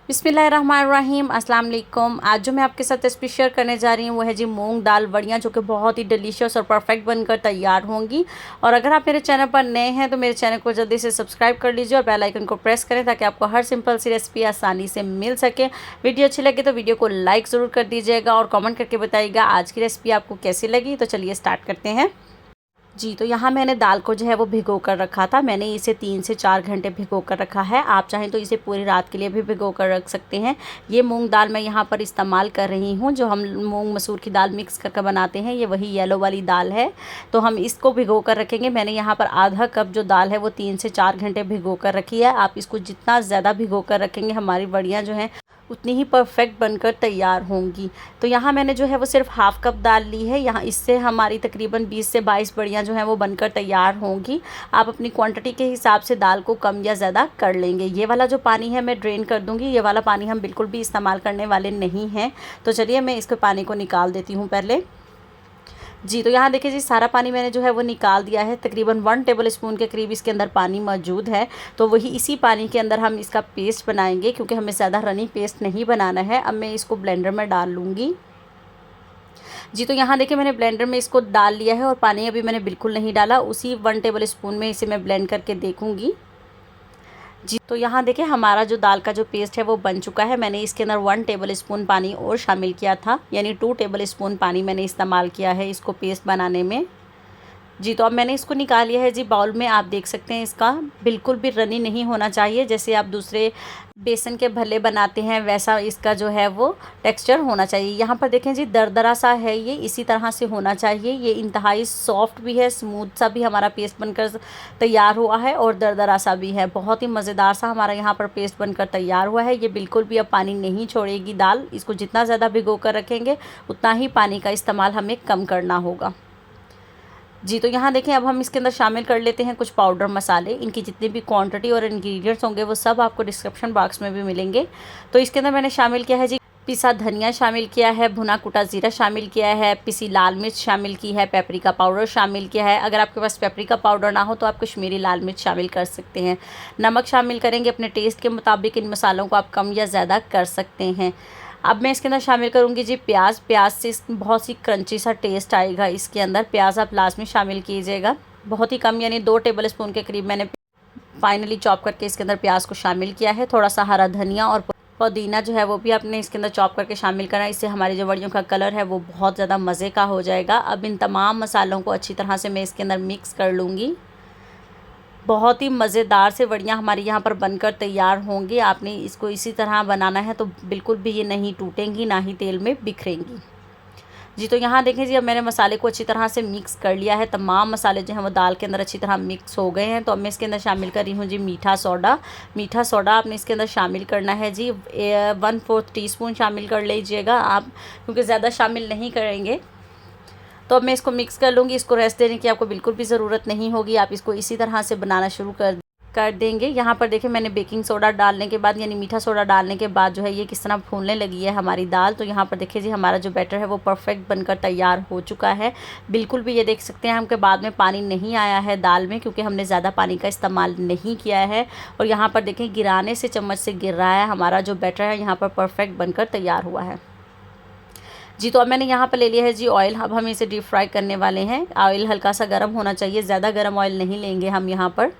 बिस्मिल्लाहिर्रहमानिर्रहीम अस्सलाम वालेकुम। आज जो मैं आपके साथ रेसिपी शेयर करने जा रही हूँ वो है जी मूंग दाल बड़ियाँ, जो कि बहुत ही डिलीशियस और परफेक्ट बनकर तैयार होंगी। और अगर आप मेरे चैनल पर नए हैं तो मेरे चैनल को जल्दी से सब्सक्राइब कर लीजिए और बेल आइकन को प्रेस करें ताकि आपको हर सिंपल सी रेसिपी आसानी से मिल सके। वीडियो अच्छी लगे तो वीडियो को लाइक ज़रूर कर दीजिएगा और कॉमेंट करके बताइएगा आज की रेसिपी आपको कैसी लगी। तो चलिए स्टार्ट करते हैं। जी, तो यहाँ मैंने दाल को जो है वो भिगो कर रखा था। मैंने इसे 3 से 4 घंटे भिगो कर रखा है। आप चाहें तो इसे पूरी रात के लिए भी भिगो कर रख सकते हैं। ये मूंग दाल मैं यहाँ पर इस्तेमाल कर रही हूँ, जो हम मूंग मसूर की दाल मिक्स करके बनाते हैं, ये वही येलो वाली दाल है। तो हम इसको भिगो कर रखेंगे। मैंने यहाँ पर आधा कप जो दाल है वो 3 से 4 घंटे भिगो कर रखी है। आप इसको जितना ज़्यादा भिगो कर रखेंगे हमारी बड़ियाँ जो हैं उतनी ही परफेक्ट बनकर तैयार होंगी। तो यहाँ मैंने जो है वो सिर्फ हाफ़ कप दाल ली है। यहाँ इससे हमारी तकरीबन 20 से 22 बड़ियाँ जो हैं वो बनकर तैयार होंगी। आप अपनी क्वांटिटी के हिसाब से दाल को कम या ज़्यादा कर लेंगे। ये वाला जो पानी है मैं ड्रेन कर दूँगी। ये वाला पानी हम बिल्कुल भी इस्तेमाल करने वाले नहीं हैं। तो चलिए मैं इसके पानी को निकाल देती हूँ पहले। जी, तो यहाँ देखिए जी, सारा पानी मैंने जो है वो निकाल दिया है। तकरीबन 1 टेबल स्पून के करीब इसके अंदर पानी मौजूद है। तो वही इसी पानी के अंदर हम इसका पेस्ट बनाएंगे, क्योंकि हमें ज़्यादा रनी पेस्ट नहीं बनाना है। अब मैं इसको ब्लेंडर में डाल लूँगी। जी, तो यहाँ देखिए मैंने ब्लेंडर में इसको डाल लिया है और पानी अभी मैंने बिल्कुल नहीं डाला। उसी 1 टेबल स्पून में इसे मैं ब्लेंड करके देखूँगी। जी, तो यहाँ देखिए हमारा जो दाल का जो पेस्ट है वो बन चुका है। मैंने इसके अंदर 1 टेबल स्पून पानी और शामिल किया था, यानी 2 टेबल स्पून पानी मैंने इस्तेमाल किया है इसको पेस्ट बनाने में। जी, तो अब मैंने इसको निकाल लिया है जी बाउल में। आप देख सकते हैं इसका बिल्कुल भी रनी नहीं होना चाहिए। जैसे आप दूसरे बेसन के भल्ले बनाते हैं वैसा इसका जो है वो टेक्सचर होना चाहिए। यहाँ पर देखें जी दरदरा सा है, ये इसी तरह से होना चाहिए। ये इंतहाई सॉफ्ट भी है, स्मूथ सा भी हमारा पेस्ट बनकर तैयार हुआ है और दरदरा सा भी है। बहुत ही मज़ेदार सा हमारा यहाँ पर पेस्ट बनकर तैयार हुआ है। ये बिल्कुल भी अब पानी नहीं छोड़ेगी दाल। इसको जितना ज़्यादा भिगो कर रखेंगे उतना ही पानी का इस्तेमाल हमें कम करना होगा। जी, तो यहाँ देखें अब हम इसके अंदर शामिल कर लेते हैं कुछ पाउडर मसाले। इनकी जितनी भी क्वांटिटी और इंग्रेडिएंट्स होंगे वो सब आपको डिस्क्रिप्शन बॉक्स में भी मिलेंगे। तो इसके अंदर मैंने शामिल किया है जी पिसा धनिया शामिल किया है, भुना कुटा ज़ीरा शामिल किया है, पिसी लाल मिर्च शामिल की है, पेपरिका पाउडर शामिल किया है। अगर आपके पास पेपरिका पाउडर ना हो तो आप कश्मीरी लाल मिर्च शामिल कर सकते हैं। नमक शामिल करेंगे अपने टेस्ट के मुताबिक। इन मसालों को आप कम या ज़्यादा कर सकते हैं। अब मैं इसके अंदर शामिल करूँगी जी प्याज। प्याज से बहुत सी क्रंची सा टेस्ट आएगा इसके अंदर। प्याज आप लास्ट में शामिल कीजिएगा, बहुत ही कम, यानी 2 टेबल स्पून के करीब मैंने फाइनली चॉप करके इसके अंदर प्याज को शामिल किया है। थोड़ा सा हरा धनिया और पुदीना जो है वो भी आपने इसके अंदर चॉप करके शामिल करना है। इससे हमारी जो बड़ियों का कलर है वो बहुत ज़्यादा मज़े का हो जाएगा। अब इन तमाम मसालों को अच्छी तरह से मैं इसके अंदर मिक्स कर लूँगी। बहुत ही मज़ेदार से बड़ियाँ हमारी यहाँ पर बनकर तैयार होंगी। आपने इसको इसी तरह बनाना है तो बिल्कुल भी ये नहीं टूटेंगी, ना ही तेल में बिखरेंगी। जी, तो यहाँ देखें जी अब मैंने मसाले को अच्छी तरह से मिक्स कर लिया है। तमाम मसाले जो हैं वो दाल के अंदर अच्छी तरह मिक्स हो गए हैं। तो अब मैं इसके अंदर शामिल कर रही हूँ जी मीठा सोडा। मीठा सोडा आपने इसके अंदर शामिल करना है जी 1/4 टीस्पून शामिल कर लीजिएगा आप, क्योंकि ज़्यादा शामिल नहीं करेंगे। तो अब मैं इसको मिक्स कर लूँगी। इसको रेस्ट देने की आपको बिल्कुल भी ज़रूरत नहीं होगी। आप इसको इसी तरह से बनाना शुरू कर देंगे। यहाँ पर देखिए मैंने बेकिंग सोडा डालने के बाद, यानी मीठा सोडा डालने के बाद जो है ये किस तरह फूलने लगी है हमारी दाल। तो यहाँ पर देखिए जी हमारा जो बैटर है वो परफेक्ट बनकर तैयार हो चुका है। बिल्कुल भी ये देख सकते हैं हम के बाद में पानी नहीं आया है दाल में, क्योंकि हमने ज़्यादा पानी का इस्तेमाल नहीं किया है। और यहाँ पर देखें गिराने से चम्मच से गिर रहा है। हमारा जो बैटर है यहाँ पर परफेक्ट बनकर तैयार हुआ है। जी, तो अब मैंने यहाँ पर ले लिया है जी ऑयल। अब हम इसे डीप फ्राई करने वाले हैं। ऑयल हल्का सा गर्म होना चाहिए, ज़्यादा गर्म ऑयल नहीं लेंगे हम। यहाँ पर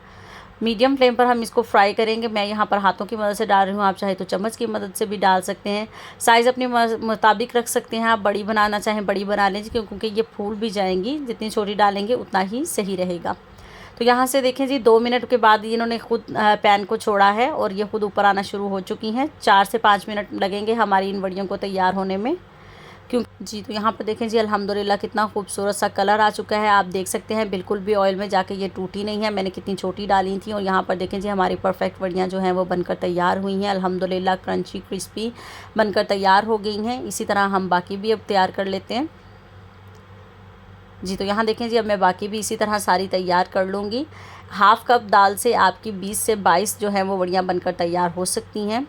मीडियम फ्लेम पर हम इसको फ्राई करेंगे। मैं यहाँ पर हाथों की मदद से डाल रही हूँ, आप चाहे तो चम्मच की मदद से भी डाल सकते हैं। साइज़ अपने मुताबिक रख सकते हैं। आप बड़ी बनाना चाहें बड़ी बना लीजिए, क्योंकि ये फूल भी जाएंगी। जितनी छोटी डालेंगे उतना ही सही रहेगा। तो यहाँ से देखें जी 2 मिनट के बाद इन्होंने खुद पैन को छोड़ा है और ये खुद ऊपर आना शुरू हो चुकी हैं। 4 से 5 मिनट लगेंगे हमारी इन बड़ियों को तैयार होने में। जी, तो यहाँ पर देखें जी अल्हम्दुलिल्लाह कितना खूबसूरत सा कलर आ चुका है। आप देख सकते हैं बिल्कुल भी ऑयल में जाके ये टूटी नहीं है। मैंने कितनी छोटी डाली थी। और यहाँ पर देखें जी हमारी परफेक्ट बड़ियाँ जो हैं वो बनकर तैयार हुई हैं। अल्हम्दुलिल्लाह क्रंची क्रिस्पी बनकर तैयार हो गई हैं। इसी तरह हम बाकी भी अब तैयार कर लेते हैं। जी, तो यहाँ देखें जी अब मैं बाकी भी इसी तरह सारी तैयार कर लूँगी। हाफ़ कप दाल से आपकी 20 से 22 जो हैं वो बड़ियाँ बनकर तैयार हो सकती हैं।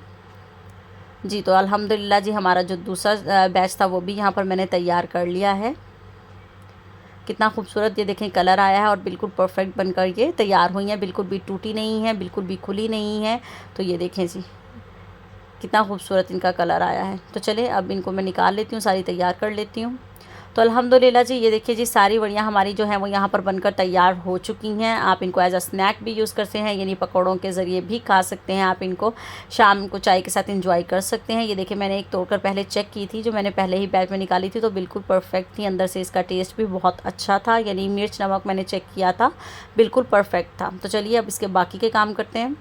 जी, तो अल्हम्दुलिल्लाह जी हमारा जो दूसरा बैच था वो भी यहाँ पर मैंने तैयार कर लिया है। कितना खूबसूरत ये देखें कलर आया है और बिल्कुल परफेक्ट बनकर ये तैयार हुई हैं। बिल्कुल भी टूटी नहीं है, बिल्कुल भी खुली नहीं है। तो ये देखें जी कितना खूबसूरत इनका कलर आया है। तो चलिए अब इनको मैं निकाल लेती हूँ, सारी तैयार कर लेती हूँ। तो अल्हम्दुलिल्लाह जी, ये देखिए जी सारी वड़ियाँ हमारी जो हैं वो यहाँ पर बनकर तैयार हो चुकी हैं। आप इनको एज अ स्नैक भी यूज़ करते हैं, यानी पकौड़ों के ज़रिए भी खा सकते हैं। आप इनको शाम को चाय के साथ इंजॉय कर सकते हैं। ये देखिए मैंने एक तोड़कर पहले चेक की थी, जो मैंने पहले ही बैच में निकाली थी, तो बिल्कुल परफेक्ट थी। अंदर से इसका टेस्ट भी बहुत अच्छा था, यानी मिर्च नमक मैंने चेक किया था, बिल्कुल परफेक्ट था। तो चलिए अब इसके बाकी के काम करते हैं।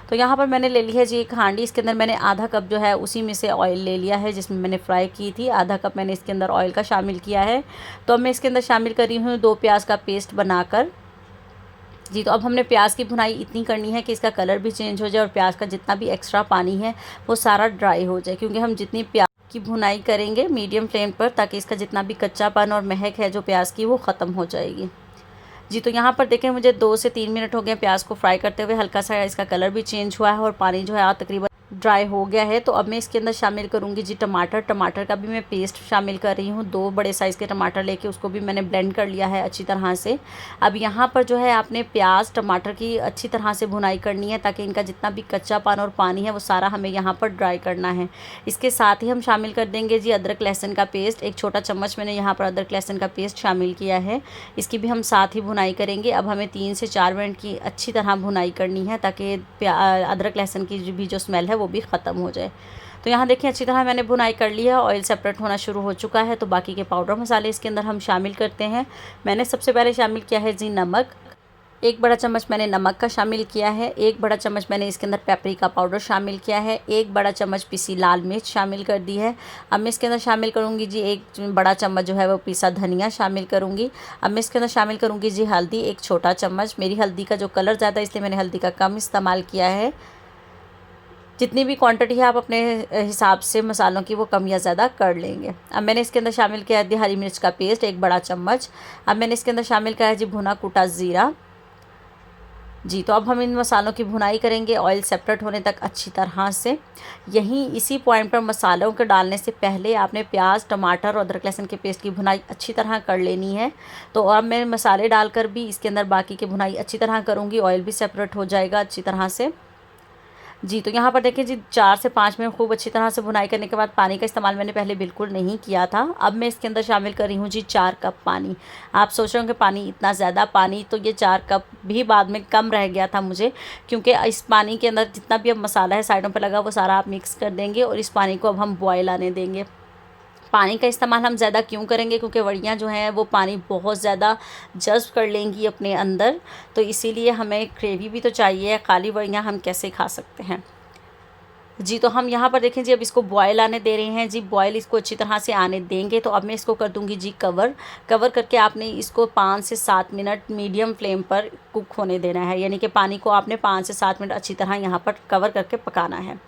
तो यहाँ पर मैंने ले ली है जी एक हांडी। इसके अंदर मैंने आधा कप जो है उसी में से ऑयल ले लिया है जिसमें मैंने फ्राई की थी। आधा कप मैंने इसके अंदर ऑयल का शामिल किया है। तो अब मैं इसके अंदर शामिल कर रही हूँ 2 प्याज का पेस्ट बनाकर। जी, तो अब हमने प्याज की भुनाई इतनी करनी है कि इसका कलर भी चेंज हो जाए और प्याज का जितना भी एक्स्ट्रा पानी है वो सारा ड्राई हो जाए, क्योंकि हम जितनी प्याज की भुनाई करेंगे मीडियम फ्लेम पर, ताकि इसका जितना भी कच्चापन और महक है जो प्याज की, वो ख़त्म हो जाएगी। जी, तो यहाँ पर देखें मुझे 2 से 3 मिनट हो गए प्याज को फ्राई करते हुए। हल्का सा इसका कलर भी चेंज हुआ है और पानी जो है तकरीबन ड्राई हो गया है। तो अब मैं इसके अंदर शामिल करूँगी जी टमाटर। टमाटर का भी मैं पेस्ट शामिल कर रही हूँ। 2 बड़े साइज़ के टमाटर लेके उसको भी मैंने ब्लेंड कर लिया है अच्छी तरह से। अब यहाँ पर जो है आपने प्याज टमाटर की अच्छी तरह से भुनाई करनी है, ताकि इनका जितना भी कच्चापन और पानी है वो सारा हमें यहाँ पर ड्राई करना है। इसके साथ ही हम शामिल कर देंगे जी अदरक लहसुन का पेस्ट। 1 छोटा चम्मच मैंने यहाँ पर अदरक लहसुन का पेस्ट शामिल किया है। इसकी भी हम साथ ही भुनाई करेंगे। अब हमें 3 से 4 मिनट की अच्छी तरह भुनाई करनी है, ताकि अदरक लहसुन की भी जो स्मेल है वो भी ख़त्म हो जाए। तो यहाँ देखिए अच्छी तरह मैंने भुनाई कर लिया, ऑयल सेपरेट होना शुरू हो चुका है। तो बाकी के पाउडर मसाले इसके अंदर हम शामिल करते हैं। मैंने सबसे पहले शामिल किया है जी नमक। 1 बड़ा चम्मच मैंने नमक का शामिल किया है। 1 बड़ा चम्मच मैंने इसके अंदर पेपरिका पाउडर शामिल किया है। 1 बड़ा चम्मच पिसी लाल मिर्च शामिल कर दी है। अब मैं इसके अंदर शामिल करूँगी जी 1 बड़ा चम्मच जो है वो पिसा धनिया शामिल करूँगी। अब मैं इसके अंदर शामिल करूँगी जी हल्दी, 1 छोटा चम्मच। मेरी हल्दी का जो कलर ज़्यादा है इसलिए मैंने हल्दी का कम इस्तेमाल किया है। जितनी भी क्वांटिटी है आप अपने हिसाब से मसालों की वो कम या ज़्यादा कर लेंगे। अब मैंने इसके अंदर शामिल किया है हरी मिर्च का पेस्ट 1 बड़ा चम्मच। अब मैंने इसके अंदर शामिल किया है जी भुना कूटा ज़ीरा। जी, तो अब हम इन मसालों की भुनाई करेंगे ऑयल सेपरेट होने तक अच्छी तरह से। यहीं इसी पॉइंट पर मसालों के डालने से पहले आपने प्याज टमाटर और अदरक लहसुन के पेस्ट की भुनाई अच्छी तरह कर लेनी है। तो अब मैं मसाले डालकर भी इसके अंदर बाकी की भुनाई अच्छी तरह करूँगी, ऑयल भी सेपरेट हो जाएगा अच्छी तरह से। जी, तो यहाँ पर देखिए जी 4 से 5 मिनट खूब अच्छी तरह से भुनाई करने के बाद पानी का इस्तेमाल मैंने पहले बिल्कुल नहीं किया था। अब मैं इसके अंदर शामिल कर रही हूँ जी 4 कप पानी। आप सोच रहे होंगे पानी इतना ज़्यादा, पानी तो ये 4 कप भी बाद में कम रह गया था मुझे, क्योंकि इस पानी के अंदर जितना भी अब मसाला है साइडों पर लगा वो सारा आप मिक्स कर देंगे और इस पानी को अब हम बॉयल आने देंगे। पानी का इस्तेमाल हम ज़्यादा क्यों करेंगे, क्योंकि वड़ियाँ जो हैं वो पानी बहुत ज़्यादा जज़्ब कर लेंगी अपने अंदर, तो इसीलिए हमें ग्रेवी भी तो चाहिए। खाली वड़ियाँ हम कैसे खा सकते हैं। जी, तो हम यहाँ पर देखें जी अब इसको बॉयल आने दे रहे हैं। जी, बॉयल इसको अच्छी तरह से आने देंगे। तो अब मैं इसको कर दूँगी जी कवर। कवर करके आपने इसको 5 से 7 मिनट मीडियम फ्लेम पर कुक होने देना है, यानी कि पानी को आपने 5 से 7 मिनट अच्छी तरह यहाँ पर कवर करके पकाना है।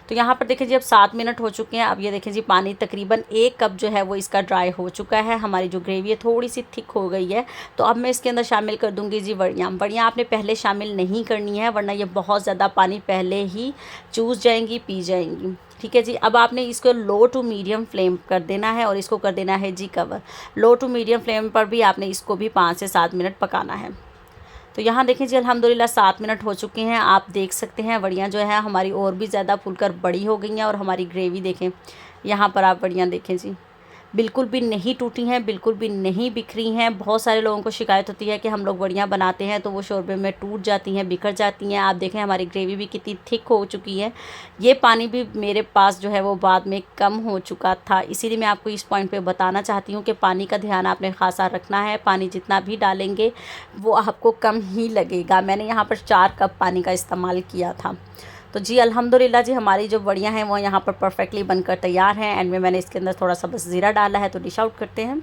तो यहाँ पर देखें जी अब 7 मिनट हो चुके हैं। अब ये देखें जी पानी तकरीबन 1 कप जो है वो इसका ड्राई हो चुका है। हमारी जो ग्रेवी है थोड़ी सी थिक हो गई है। तो अब मैं इसके अंदर शामिल कर दूँगी जी वड़ियाँ। वड़ियाँ आपने पहले शामिल नहीं करनी है, वरना ये बहुत ज़्यादा पानी पहले ही चूस जाएंगी, पी जाएंगी। ठीक है जी, अब आपने इसको लो टू मीडियम फ्लेम कर देना है और इसको कर देना है जी cover. Low to medium flame पर भी आपने इसको भी 5 से 7 मिनट पकाना है। तो यहाँ देखें जी अल्हम्दुलिल्लाह 7 मिनट हो चुके हैं। आप देख सकते हैं वड़ियाँ जो है हमारी और भी ज़्यादा फूलकर बड़ी हो गई हैं और हमारी ग्रेवी देखें, यहाँ पर आप वड़ियाँ देखें जी बिल्कुल भी नहीं टूटी हैं, बिल्कुल भी नहीं बिखरी हैं। बहुत सारे लोगों को शिकायत होती है कि हम लोग वड़ियाँ बनाते हैं तो वो शोरबे में टूट जाती हैं, बिखर जाती हैं। आप देखें हमारी ग्रेवी भी कितनी थिक हो चुकी है। ये पानी भी मेरे पास जो है वो बाद में कम हो चुका था, इसीलिए मैं आपको इस पॉइंट पे बताना चाहती हूँ कि पानी का ध्यान आपने ख़ासा रखना है। पानी जितना भी डालेंगे वो आपको कम ही लगेगा। मैंने यहाँ पर 4 कप पानी का इस्तेमाल किया था। तो जी अल्हम्दुलिल्लाह जी हमारी जो वड़ियाँ हैं वो यहाँ पर परफेक्टली बनकर तैयार हैं। एंड में मैंने इसके अंदर थोड़ा सा बस ज़ीरा डाला है, तो डिश आउट करते हैं।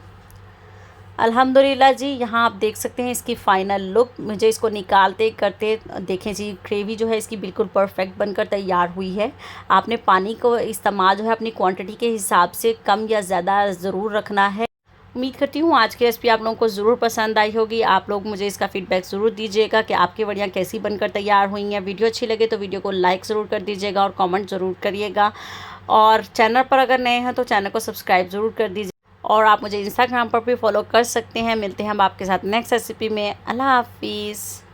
अल्हम्दुलिल्लाह जी यहाँ आप देख सकते हैं इसकी फ़ाइनल लुक। मुझे इसको निकालते करते देखें जी ग्रेवी जो है इसकी बिल्कुल परफेक्ट बनकर तैयार हुई है। आपने पानी को इस्तेमाल जो है अपनी क्वांटिटी के हिसाब से कम या ज़्यादा ज़रूर रखना है। उम्मीद करती हूँ आज की रेसिपी आप लोगों को ज़रूर पसंद आई होगी। आप लोग मुझे इसका फीडबैक ज़रूर दीजिएगा कि आपकी वड़ियाँ कैसी बनकर तैयार हुई हैं। वीडियो अच्छी लगे तो वीडियो को लाइक ज़रूर कर दीजिएगा और कमेंट ज़रूर करिएगा। और चैनल पर अगर नए हैं तो चैनल को सब्सक्राइब ज़रूर कर दीजिए। और आप मुझे इंस्टाग्राम पर भी फॉलो कर सकते हैं। मिलते हैं हम आपके साथ नेक्स्ट रेसिपी में। अल्लाह हाफिज़।